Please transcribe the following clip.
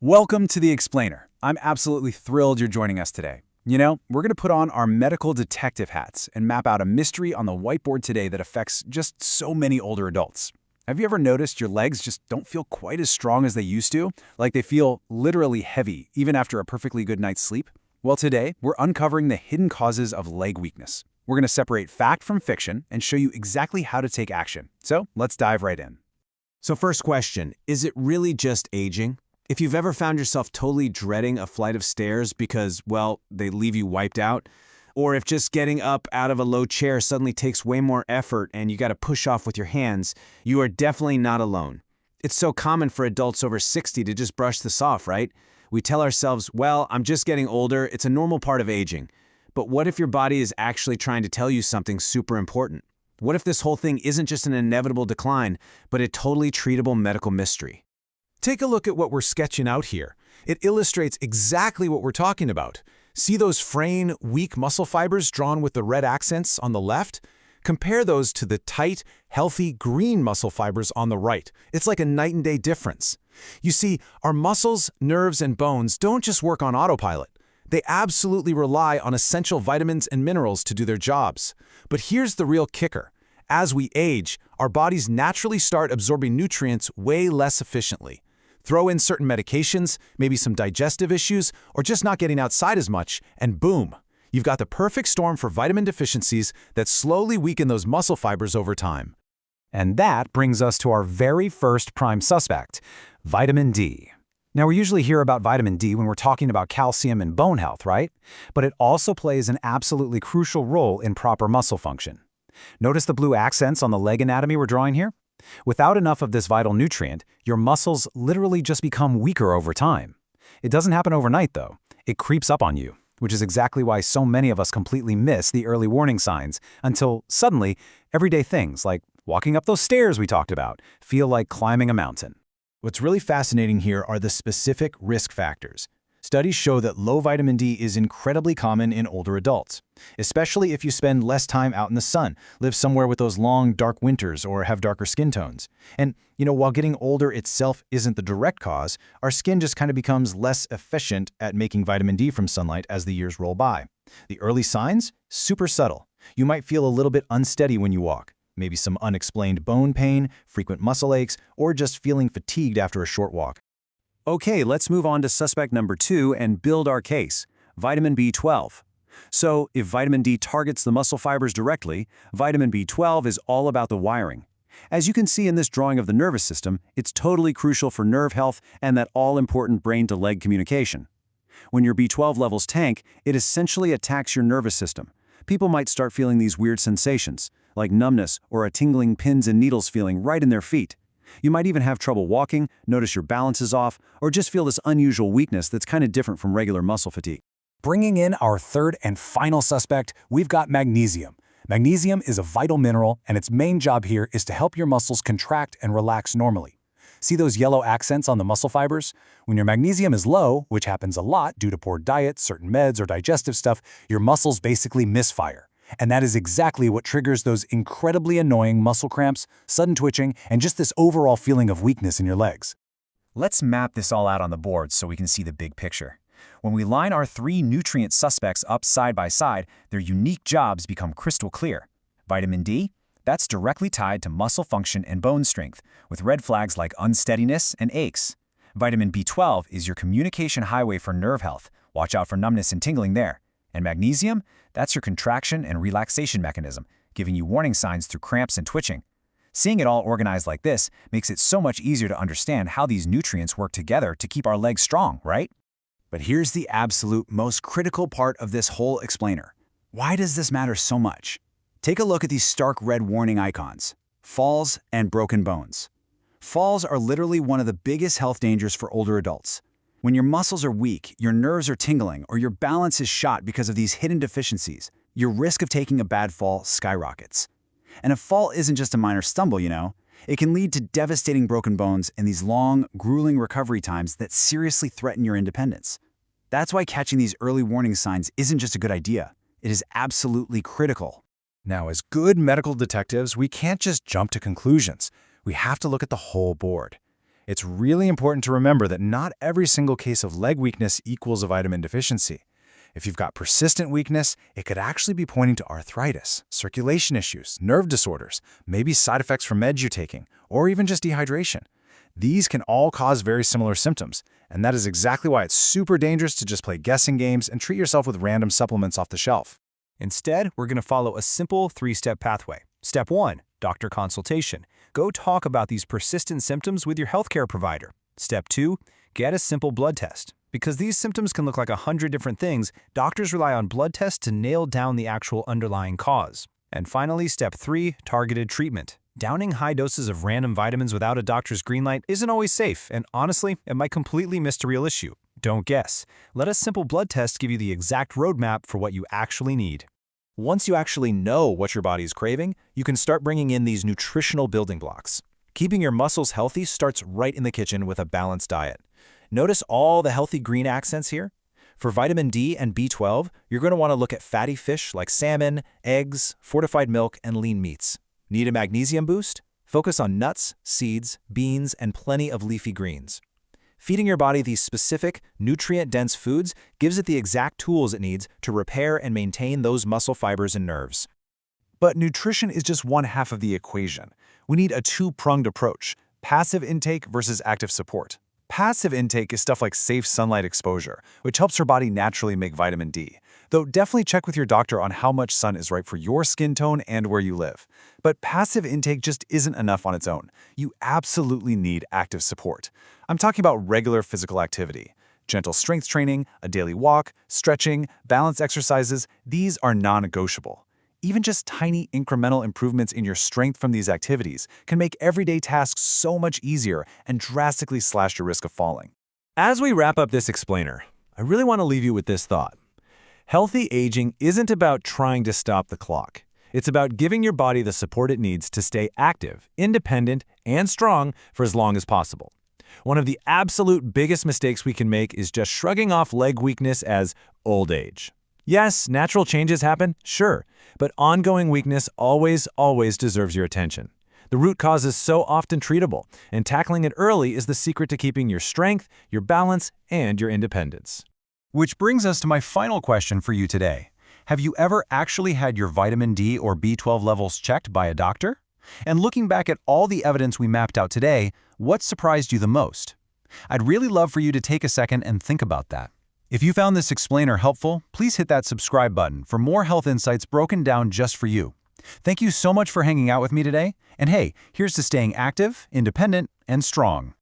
Welcome to The Explainer. I'm absolutely thrilled you're joining us today. We're going to put on our medical detective hats and map out a mystery on the whiteboard today that affects just so many older adults. Have you ever noticed your legs just don't feel quite as strong as they used to? Like they feel literally heavy, even after a perfectly good night's sleep? Well, today, we're uncovering the hidden causes of leg weakness. We're going to separate fact from fiction and show you exactly how to take action. So, let's dive right in. So first question, is it really just aging? If you've ever found yourself totally dreading a flight of stairs because, well, they leave you wiped out, or if just getting up out of a low chair suddenly takes way more effort and you got to push off with your hands, you are definitely not alone. It's so common for adults over 60 to just brush this off, right? We tell ourselves, well, I'm just getting older, it's a normal part of aging. But what if your body is actually trying to tell you something super important? What if this whole thing isn't just an inevitable decline, but a totally treatable medical mystery? Take a look at what we're sketching out here. It illustrates exactly what we're talking about. See those fraying, weak muscle fibers drawn with the red accents on the left? Compare those to the tight, healthy green muscle fibers on the right. It's like a night and day difference. You see, our muscles, nerves, and bones don't just work on autopilot. They absolutely rely on essential vitamins and minerals to do their jobs. But here's the real kicker. As we age, our bodies naturally start absorbing nutrients way less efficiently. Throw in certain medications, maybe some digestive issues, or just not getting outside as much, and boom, you've got the perfect storm for vitamin deficiencies that slowly weaken those muscle fibers over time. And that brings us to our very first prime suspect, vitamin D. Now, we usually hear about vitamin D when we're talking about calcium and bone health, right? But it also plays an absolutely crucial role in proper muscle function. Notice the blue accents on the leg anatomy we're drawing here? Without enough of this vital nutrient, your muscles literally just become weaker over time. It doesn't happen overnight, though. It creeps up on you, which is exactly why so many of us completely miss the early warning signs until suddenly, everyday things like walking up those stairs we talked about feel like climbing a mountain. What's really fascinating here are the specific risk factors. Studies show that low vitamin D is incredibly common in older adults, especially if you spend less time out in the sun, live somewhere with those long, dark winters, or have darker skin tones. And, while getting older itself isn't the direct cause, our skin just kind of becomes less efficient at making vitamin D from sunlight as the years roll by. The early signs? Super subtle. You might feel a little bit unsteady when you walk, maybe some unexplained bone pain, frequent muscle aches, or just feeling fatigued after a short walk. Okay, let's move on to suspect number 2 and build our case, vitamin B12. So, if vitamin D targets the muscle fibers directly, vitamin B12 is all about the wiring. As you can see in this drawing of the nervous system, it's totally crucial for nerve health and that all-important brain-to-leg communication. When your B12 levels tank, it essentially attacks your nervous system. People might start feeling these weird sensations, like numbness or a tingling pins and needles feeling right in their feet. You might even have trouble walking, notice your balance is off, or just feel this unusual weakness that's kind of different from regular muscle fatigue. Bringing in our third and final suspect, we've got magnesium. Magnesium is a vital mineral, and its main job here is to help your muscles contract and relax normally. See those yellow accents on the muscle fibers? When your magnesium is low, which happens a lot due to poor diet, certain meds, or digestive stuff, your muscles basically misfire. And that is exactly what triggers those incredibly annoying muscle cramps, sudden twitching, and just this overall feeling of weakness in your legs. Let's map this all out on the board so we can see the big picture. When we line our 3 nutrient suspects up side by side, their unique jobs become crystal clear. Vitamin D? That's directly tied to muscle function and bone strength, with red flags like unsteadiness and aches. Vitamin B12 is your communication highway for nerve health. Watch out for numbness and tingling there. And magnesium? That's your contraction and relaxation mechanism, giving you warning signs through cramps and twitching. Seeing it all organized like this makes it so much easier to understand how these nutrients work together to keep our legs strong, right? But here's the absolute most critical part of this whole explainer. Why does this matter so much? Take a look at these stark red warning icons: falls and broken bones. Falls are literally one of the biggest health dangers for older adults. When your muscles are weak, your nerves are tingling, or your balance is shot because of these hidden deficiencies, your risk of taking a bad fall skyrockets. And a fall isn't just a minor stumble, It can lead to devastating broken bones and these long, grueling recovery times that seriously threaten your independence. That's why catching these early warning signs isn't just a good idea. It is absolutely critical. Now, as good medical detectives, we can't just jump to conclusions. We have to look at the whole board. It's really important to remember that not every single case of leg weakness equals a vitamin deficiency. If you've got persistent weakness, it could actually be pointing to arthritis, circulation issues, nerve disorders, maybe side effects from meds you're taking, or even just dehydration. These can all cause very similar symptoms, and that is exactly why it's super dangerous to just play guessing games and treat yourself with random supplements off the shelf. Instead, we're going to follow a simple 3-step pathway. Step 1, doctor consultation. Go talk about these persistent symptoms with your healthcare provider. Step 2, get a simple blood test. Because these symptoms can look like 100 different things, doctors rely on blood tests to nail down the actual underlying cause. And finally, step 3, targeted treatment. Downing high doses of random vitamins without a doctor's green light isn't always safe, and honestly, it might completely miss the real issue. Don't guess. Let a simple blood test give you the exact roadmap for what you actually need. Once you actually know what your body is craving, you can start bringing in these nutritional building blocks. Keeping your muscles healthy starts right in the kitchen with a balanced diet. Notice all the healthy green accents here? For vitamin D and B12, you're going to want to look at fatty fish like salmon, eggs, fortified milk, and lean meats. Need a magnesium boost? Focus on nuts, seeds, beans, and plenty of leafy greens. Feeding your body these specific, nutrient-dense foods gives it the exact tools it needs to repair and maintain those muscle fibers and nerves. But nutrition is just one half of the equation. We need a two-pronged approach: passive intake versus active support. Passive intake is stuff like safe sunlight exposure, which helps your body naturally make vitamin D. Though definitely check with your doctor on how much sun is right for your skin tone and where you live. But passive intake just isn't enough on its own. You absolutely need active support. I'm talking about regular physical activity. Gentle strength training, a daily walk, stretching, balance exercises, these are non-negotiable. Even just tiny incremental improvements in your strength from these activities can make everyday tasks so much easier and drastically slash your risk of falling. As we wrap up this explainer, I really want to leave you with this thought. Healthy aging isn't about trying to stop the clock. It's about giving your body the support it needs to stay active, independent, and strong for as long as possible. One of the absolute biggest mistakes we can make is just shrugging off leg weakness as old age. Yes, natural changes happen, sure, but ongoing weakness always deserves your attention. The root cause is so often treatable, and tackling it early is the secret to keeping your strength, your balance, and your independence. Which brings us to my final question for you today. Have you ever actually had your vitamin D or B12 levels checked by a doctor? And looking back at all the evidence we mapped out today, what surprised you the most? I'd really love for you to take a second and think about that. If you found this explainer helpful, please hit that subscribe button for more health insights broken down just for you. Thank you so much for hanging out with me today, and hey, here's to staying active, independent, and strong.